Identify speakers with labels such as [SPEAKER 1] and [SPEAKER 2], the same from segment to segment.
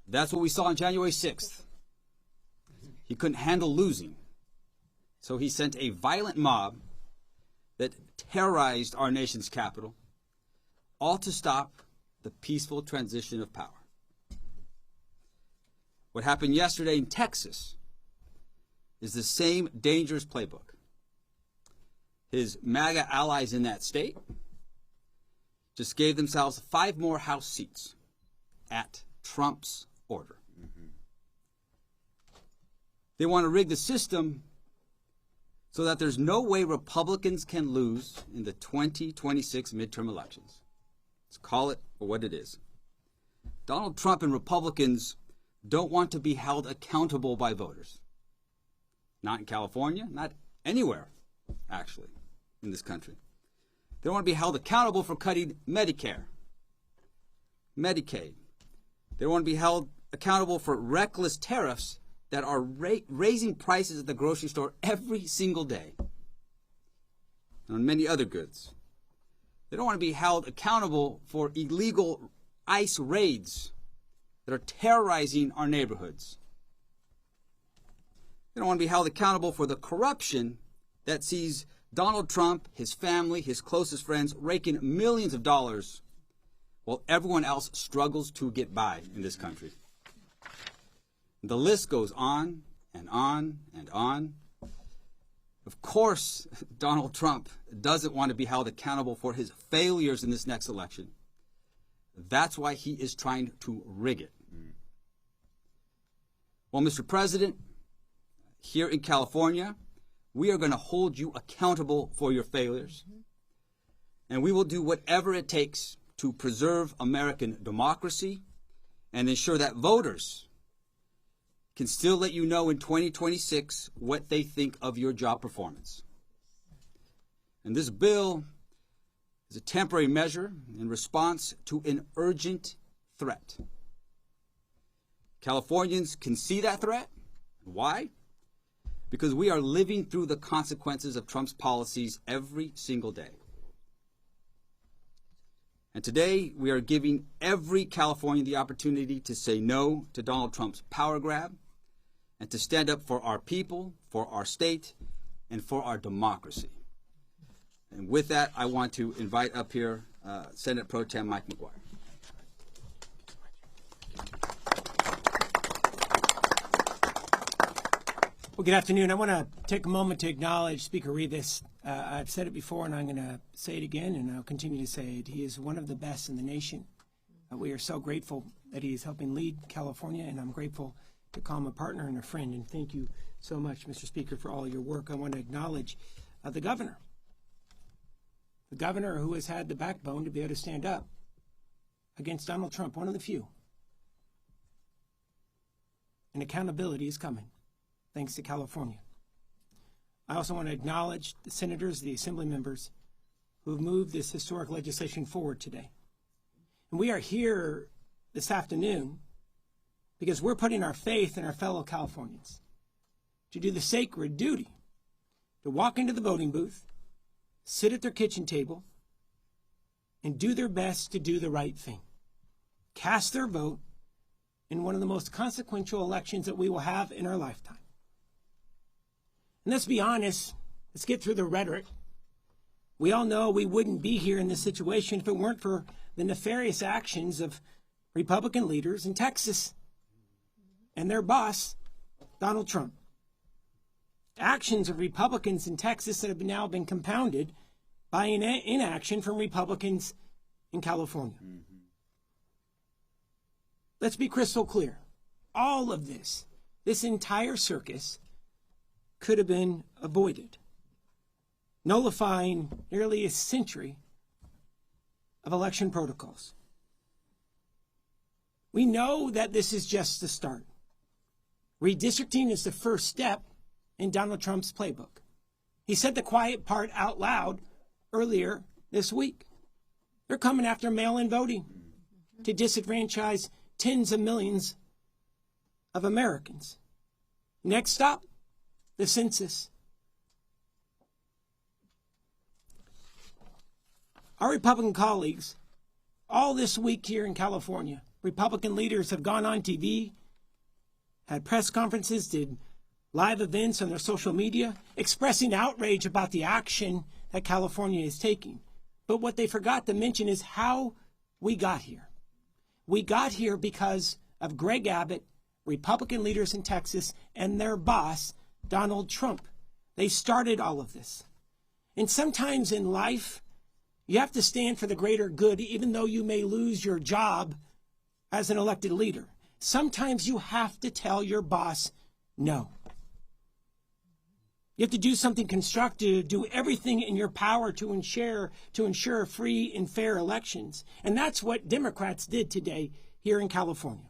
[SPEAKER 1] That's what we saw on January 6th. He couldn't handle losing, so he sent a violent mob that terrorized our nation's capital, all to stop the peaceful transition of power. What happened yesterday in Texas is the same dangerous playbook. His MAGA allies in that state just gave themselves 5 more House seats at Trump's order. They want to rig the system so that there's no way Republicans can lose in the 2026 midterm elections. Let's call it for what it is. Donald Trump and Republicans don't want to be held accountable by voters. Not in California, not anywhere, actually, in this country. They don't want to be held accountable for cutting Medicare, Medicaid. They don't want to be held accountable for reckless tariffs that are raising prices at the grocery store every single day, and on many other goods. They don't want to be held accountable for illegal ICE raids that are terrorizing our neighborhoods. They don't want to be held accountable for the corruption that sees Donald Trump, his family, his closest friends raking millions of dollars while everyone else struggles to get by in this country. The list goes on and on and on. Of course, Donald Trump doesn't want to be held accountable for his failures in this next election. That's why he is trying to rig it. Well, Mr. President, here in California, we are going to hold you accountable for your failures. And we will do whatever it takes to preserve American democracy and ensure that voters can still let you know in 2026 what they think of your job performance. And this bill is a temporary measure in response to an urgent threat. Californians can see that threat. Why? Because we are living through the consequences of Trump's policies every single day. And today, we are giving every Californian the opportunity to say no to Donald Trump's power grab and to stand up for our people, for our state, and for our democracy. And with that, I want to invite up here Senate Pro Tem Mike McGuire.
[SPEAKER 2] Well, good afternoon. I want to take a moment to acknowledge Speaker Rivas. I've said it before, and I'm going to say it again, and I'll continue to say it. He is one of the best in the nation. We are so grateful that he is helping lead California, and I'm grateful to call him a partner and a friend. And thank you so much, Mr. Speaker, for all your work. I want to acknowledge the governor who has had the backbone to be able to stand up against Donald Trump, one of the few. And accountability is coming, thanks to California. I also want to acknowledge the senators, the assembly members who have moved this historic legislation forward today. And we are here this afternoon because we're putting our faith in our fellow Californians to do the sacred duty to walk into the voting booth, sit at their kitchen table, and do their best to do the right thing. Cast their vote in one of the most consequential elections that we will have in our lifetime. And let's be honest, let's get through the rhetoric. We all know we wouldn't be here in this situation if it weren't for the nefarious actions of Republican leaders in Texas and their boss, Donald Trump. Actions of Republicans in Texas that have now been compounded by inaction from Republicans in California. Let's be crystal clear. All of this entire circus could have been avoided, nullifying nearly a century of election protocols. We know that this is just the start. Redistricting is the first step in Donald Trump's playbook. He said the quiet part out loud earlier this week. They're coming after mail-in voting to disenfranchise tens of millions of Americans. Next stop, the census. Our Republican colleagues, all this week here in California, Republican leaders have gone on TV, had press conferences, did live events on their social media, expressing outrage about the action that California is taking. But what they forgot to mention is how we got here. We got here because of Greg Abbott, Republican leaders in Texas, and their boss, Donald Trump. They started all of this. And sometimes in life, you have to stand for the greater good, even though you may lose your job as an elected leader. Sometimes you have to tell your boss no. You have to do something constructive, do everything in your power to ensure free and fair elections. And that's what Democrats did today here in California.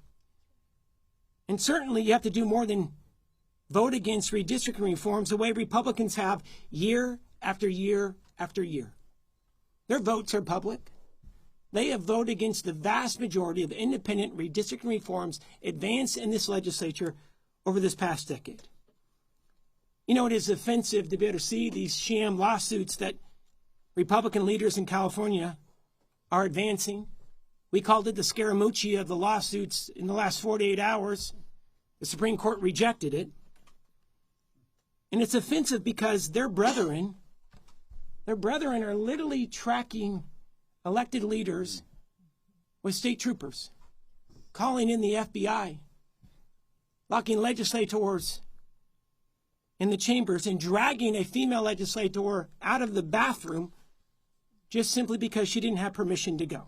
[SPEAKER 2] And certainly you have to do more than vote against redistricting reforms the way Republicans have year after year after year. Their votes are public. They have voted against the vast majority of independent redistricting reforms advanced in this legislature over this past decade. You know, it is offensive to be able to see these sham lawsuits that Republican leaders in California are advancing. We called it the Scaramucci of the lawsuits in the last 48 hours. The Supreme Court rejected it. And it's offensive because their brethren are literally tracking elected leaders with state troopers, calling in the FBI, locking legislators in the chambers, and dragging a female legislator out of the bathroom just simply because she didn't have permission to go.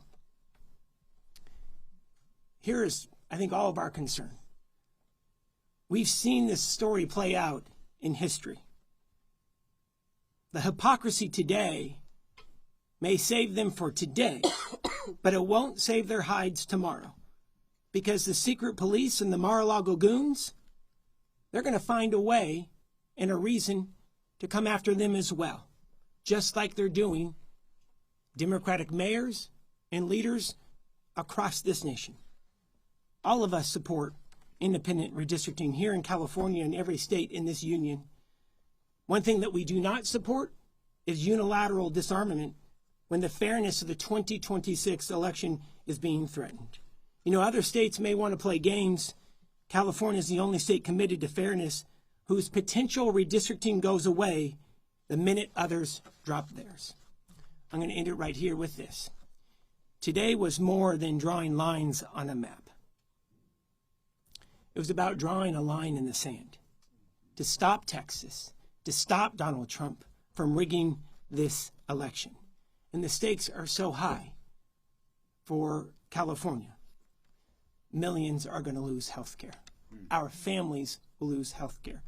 [SPEAKER 2] Here is, I think, all of our concern. We've seen this story play out in history. The hypocrisy today may save them for today, but it won't save their hides tomorrow. Because the secret police and the Mar-a-Lago goons, they're going to find a way and a reason to come after them as well, just like they're doing Democratic mayors and leaders across this nation. All of us support independent redistricting here in California and every state in this union. One thing that we do not support is unilateral disarmament when the fairness of the 2026 election is being threatened. You know, other states may want to play games. California is the only state committed to fairness whose potential redistricting goes away the minute others drop theirs. I'm going to end it right here with this. Today was more than drawing lines on a map. It was about drawing a line in the sand to stop Texas, to stop Donald Trump from rigging this election. And the stakes are so high for California. Millions are going to lose health care. Our families will lose health care.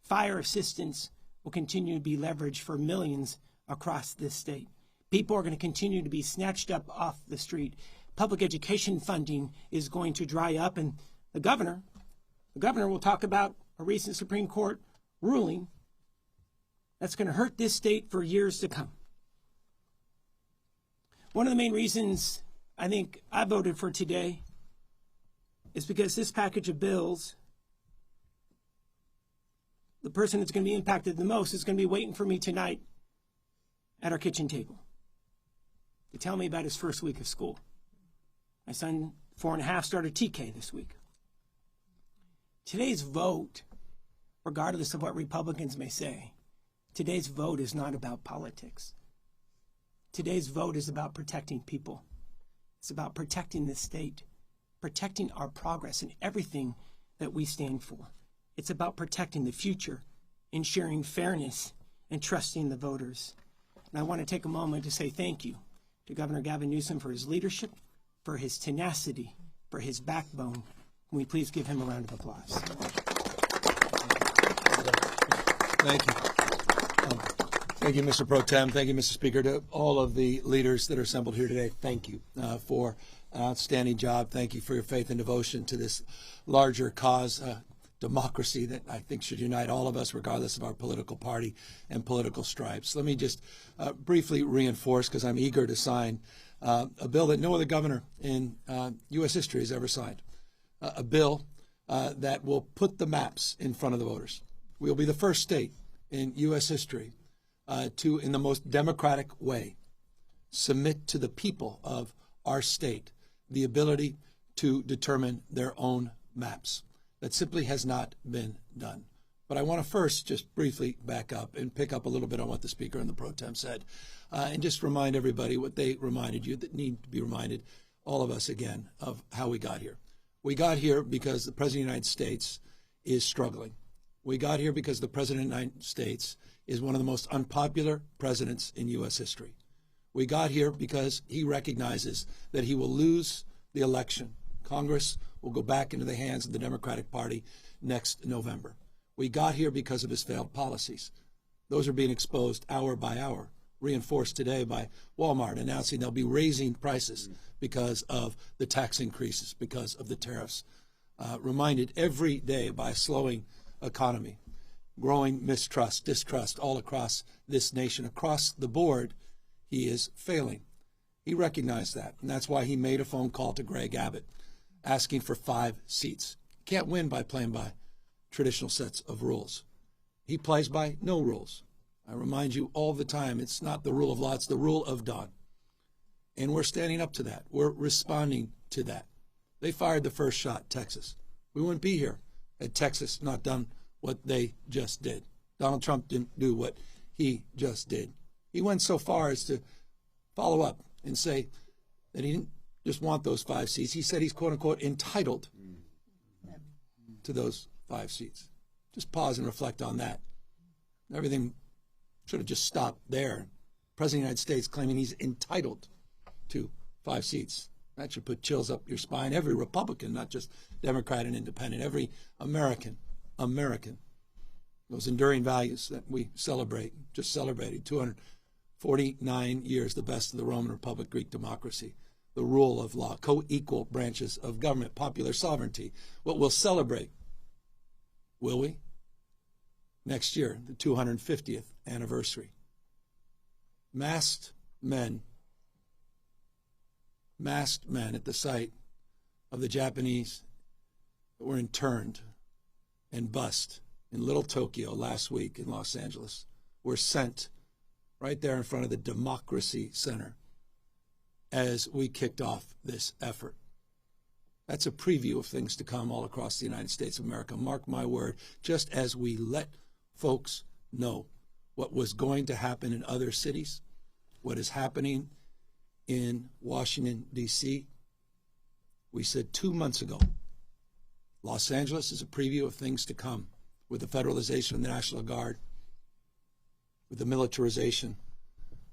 [SPEAKER 2] Fire assistance will continue to be leveraged for millions across this state. People are going to continue to be snatched up off the street. Public education funding is going to dry up, and the governor will talk about a recent Supreme Court ruling that's going to hurt this state for years to come. One of the main reasons I think I voted for today is because this package of bills, the person that's going to be impacted the most is going to be waiting for me tonight at our kitchen table to tell me about his first week of school. My son, 4.5, started TK this week. Today's vote, regardless of what Republicans may say, today's vote is not about politics. Today's vote is about protecting people. It's about protecting the state, protecting our progress and everything that we stand for. It's about protecting the future, ensuring fairness, and trusting the voters. And I want to take a moment to say thank you to Governor Gavin Newsom for his leadership, for his tenacity, for his backbone. Can we please give him a round of applause?
[SPEAKER 3] Thank you. Thank you, Mr. Pro Tem. Thank you, Mr. Speaker. To all of the leaders that are assembled here today, thank you for an outstanding job. Thank you for your faith and devotion to this larger cause, democracy that I think should unite all of us, regardless of our political party and political stripes. Let me just briefly reinforce, because I'm eager to sign a bill that no other governor in U.S. history has ever signed, a bill that will put the maps in front of the voters. We'll be the first state in U.S. history to, in the most democratic way, submit to the people of our state the ability to determine their own maps. That simply has not been done. But I want to first just briefly back up and pick up a little bit on what the Speaker and the Pro Tem said, and just remind everybody what they reminded you that need to be reminded, all of us again, of how we got here. We got here because the President of the United States is struggling. We got here because the President of the United States is one of the most unpopular presidents in U.S. history. We got here because he recognizes that he will lose the election. Congress will go back into the hands of the Democratic Party next November. We got here because of his failed policies. Those are being exposed hour by hour, reinforced today by Walmart announcing they'll be raising prices because of the tax increases, because of the tariffs. Reminded every day by a slowing economy, growing mistrust, distrust all across this nation. Across the board, he is failing. He recognized that, and that's why he made a phone call to Greg Abbott asking for 5 seats. Can't win by playing by traditional sets of rules. He plays by no rules. I remind you all the time, it's not the rule of law, it's the rule of Don. And we're standing up to that. We're responding to that. They fired the first shot, Texas. We wouldn't be here had Texas not done what they just did. Donald Trump didn't do what he just did. He went so far as to follow up and say that he didn't just want those 5 seats. He said he's, quote unquote, entitled to those 5 seats. Just pause and reflect on that. Everything should have just stopped there. President of the United States claiming he's entitled to 5 seats. That should put chills up your spine. Every Republican, not just Democrat and Independent, every American. Those enduring values that we celebrate, just celebrated 249 years, the best of the Roman Republic, Greek democracy, the rule of law, co-equal branches of government, popular sovereignty. What we'll celebrate, will we? Next year, the 250th anniversary. Masked men at the site of the Japanese that were interned and bussed in Little Tokyo last week in Los Angeles were sent right there in front of the Democracy Center as we kicked off this effort. That's a preview of things to come all across the United States of America. Mark my word, just as we let folks know what was going to happen in other cities, what is happening in Washington, D.C., we said 2 months ago, Los Angeles is a preview of things to come with the federalization of the National Guard, with the militarization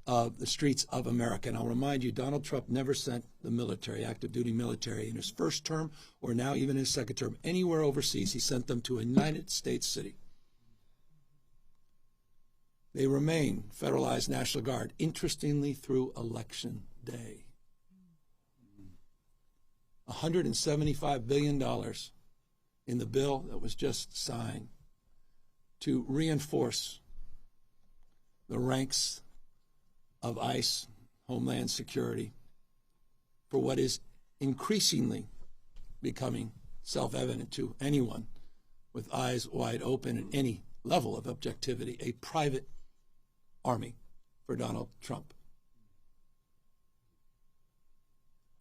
[SPEAKER 3] of the streets of America. And I'll remind you, Donald Trump never sent the military, active duty military, in his first term or now even his second term, anywhere overseas. He sent them to a United States city. They remain federalized National Guard, interestingly, through Election Day. $175 billion in the bill that was just signed to reinforce the ranks of ICE, Homeland Security, for what is increasingly becoming self-evident to anyone with eyes wide open and any level of objectivity, a private army for Donald Trump,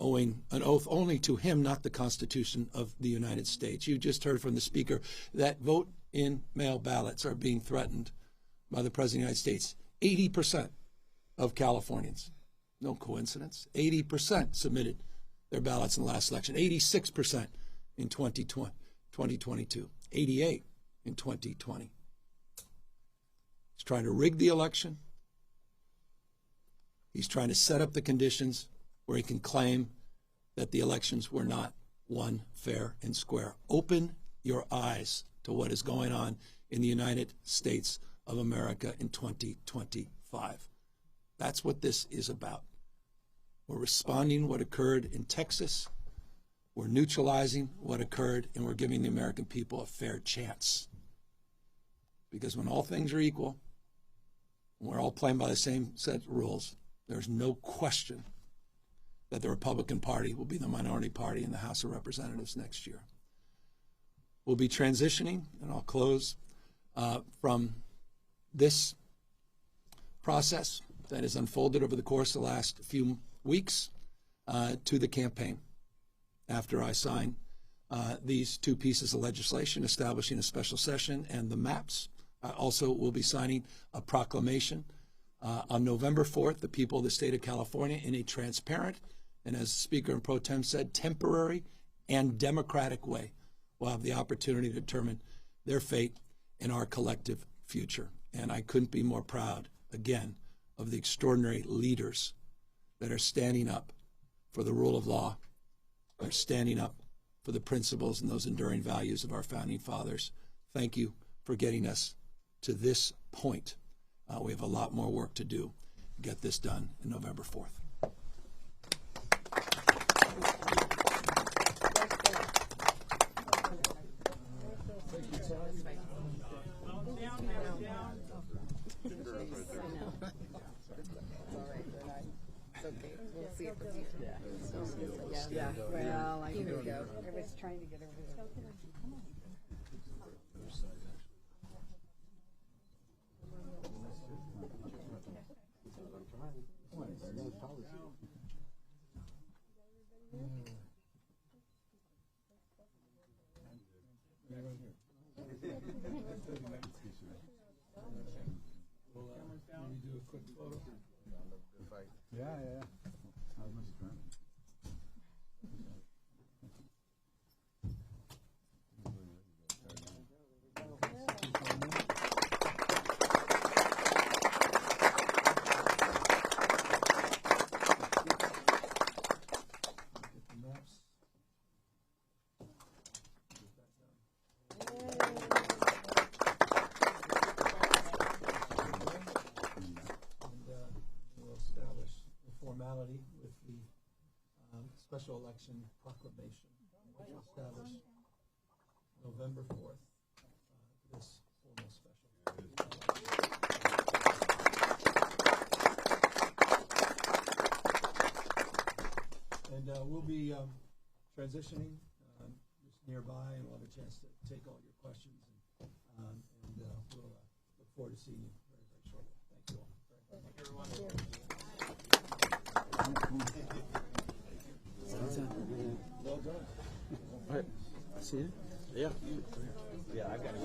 [SPEAKER 3] owing an oath only to him, not the Constitution of the United States. You just heard from the Speaker that vote-in-mail ballots are being threatened by the President of the United States. 80% of Californians, no coincidence, 80% submitted their ballots in the last election, 86% in 2022, 88% in 2020. He's trying to rig the election. He's trying to set up the conditions where he can claim that the elections were not won fair and square. Open your eyes to what is going on in the United States of America in 2025. That's what this is about. We're responding to what occurred in Texas. We're neutralizing what occurred, and we're giving the American people a fair chance. Because when all things are equal, and we're all playing by the same set of rules, there's no question that the Republican Party will be the minority party in the House of Representatives next year. We'll be transitioning, and I'll close, from this process that has unfolded over the course of the last few weeks to the campaign. after I sign these two pieces of legislation establishing a special session and the maps. I also will be signing a proclamation on November 4th, the people of the state of California, in a transparent and, as Speaker and Pro Tem said, temporary and democratic way, will have the opportunity to determine their fate and our collective future. And I couldn't be more proud, again, of the extraordinary leaders that are standing up for the rule of law, are standing up for the principles and those enduring values of our founding fathers. Thank you for getting us to this point. We have a lot more work to do to get this done on November 4th.
[SPEAKER 4] Yeah, well, here we go. Everybody's trying to get over there.
[SPEAKER 3] Formality with the special election proclamation, which will establish November 4th, this formal special. And we'll be transitioning just nearby, and we'll have a chance to take all your questions, and we'll look forward to seeing you very, very shortly. Thank you all. Thank you, everyone. Well done.
[SPEAKER 5] All right. See you. Yeah. Yeah, I got it.